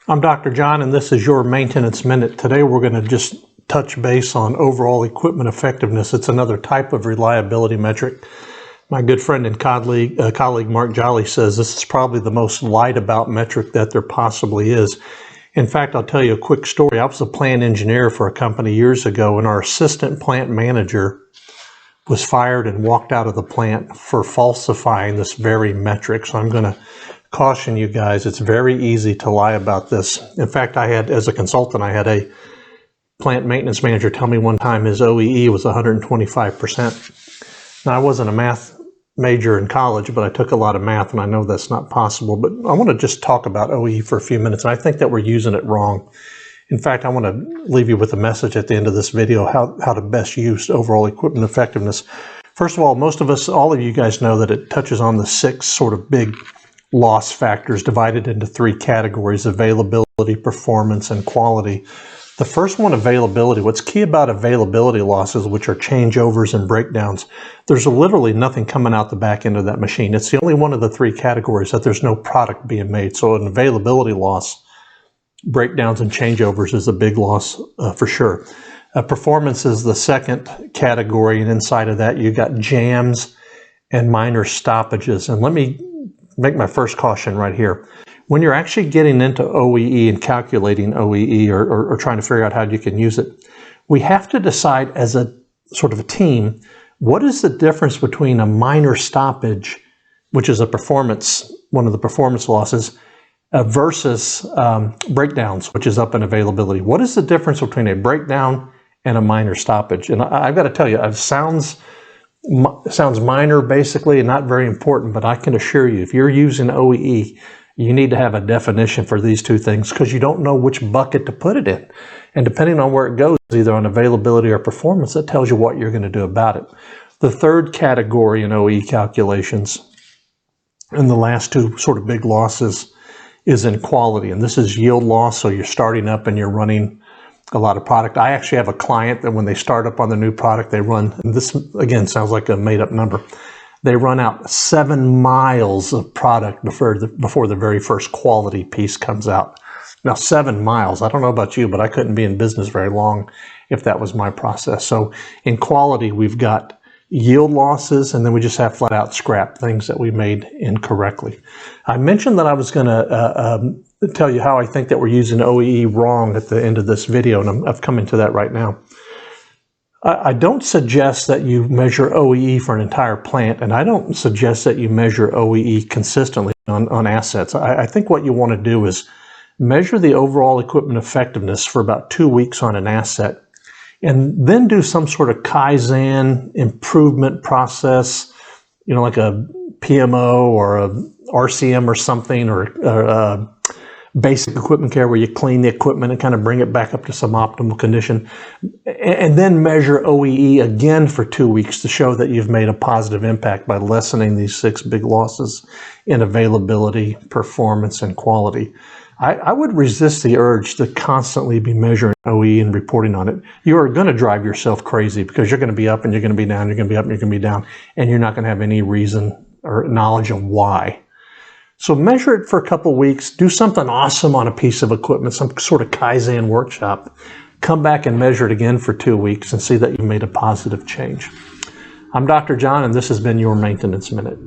I'm Dr. John, and this is your Maintenance Minute. Today we're going to just touch base on overall equipment effectiveness. It's another type of reliability metric. My good friend and colleague Mark Jolly says this is probably the most lied about metric that there possibly is. In fact, I'll tell you a quick story. I was a plant engineer for a company years ago, and our assistant plant manager was fired and walked out of the plant for falsifying this very metric. So I'm going to caution you guys, it's very easy to lie about this. In fact, as a consultant, I had a plant maintenance manager tell me one time his OEE was 125%. Now, I wasn't a math major in college, but I took a lot of math, and I know that's not possible. But I want to just talk about OEE for a few minutes, and I think that we're using it wrong. In fact, I want to leave you with a message at the end of this video, how to best use overall equipment effectiveness. First of all, most of us, all of you guys know that it touches on the 6 sort of big loss factors divided into 3 categories: availability, performance, and quality. The first one, availability. What's key about availability losses, which are changeovers and breakdowns, there's literally nothing coming out the back end of that machine. It's the only one of the 3 categories that there's no product being made. So an availability loss, breakdowns and changeovers is a big loss for sure. Performance is the second category, and inside of that you got jams and minor stoppages. And let me make my first caution right here. When you're actually getting into OEE and calculating OEE or trying to figure out how you can use it, we have to decide as a sort of a team, what is the difference between a minor stoppage, which is one of the performance losses, versus breakdowns, which is up in availability. What is the difference between a breakdown and a minor stoppage? And I've got to tell you, it sounds minor basically and not very important, but I can assure you, if you're using OEE, you need to have a definition for these 2 things, because you don't know which bucket to put it in. And depending on where it goes, either on availability or performance, that tells you what you're going to do about it. The third category in OEE calculations, and the last 2 sort of big losses, is in quality. And this is yield loss. So you're starting up and you're running a lot of product. I actually have a client that when they start up on the new product, they run, and this again sounds like a made up number, they run out 7 miles of product before the very first quality piece comes out. Now 7 miles, I don't know about you, but I couldn't be in business very long if that was my process. So in quality, we've got yield losses, and then we just have flat out scrap things that we made incorrectly. I mentioned that I was going to tell you how I think that we're using OEE wrong at the end of this video, and I've come into that right now. I don't suggest that you measure OEE for an entire plant, and I don't suggest that you measure OEE consistently on assets. I think what you want to do is measure the overall equipment effectiveness for about 2 weeks on an asset, and then do some sort of Kaizen improvement process, like a PMO or a RCM or something, or basic equipment care where you clean the equipment and kind of bring it back up to some optimal condition, and then measure OEE again for 2 weeks to show that you've made a positive impact by lessening these 6 big losses in availability, performance, and quality. I would resist the urge to constantly be measuring OEE and reporting on it. You are going to drive yourself crazy, because you're going to be up and you're going to be down, you're going to be up and you're going to be down, and you're not going to have any reason or knowledge of why. So measure it for a couple of weeks, do something awesome on a piece of equipment, some sort of Kaizen workshop, come back and measure it again for 2 weeks and see that you made a positive change. I'm Dr. John, and this has been your Maintenance Minute.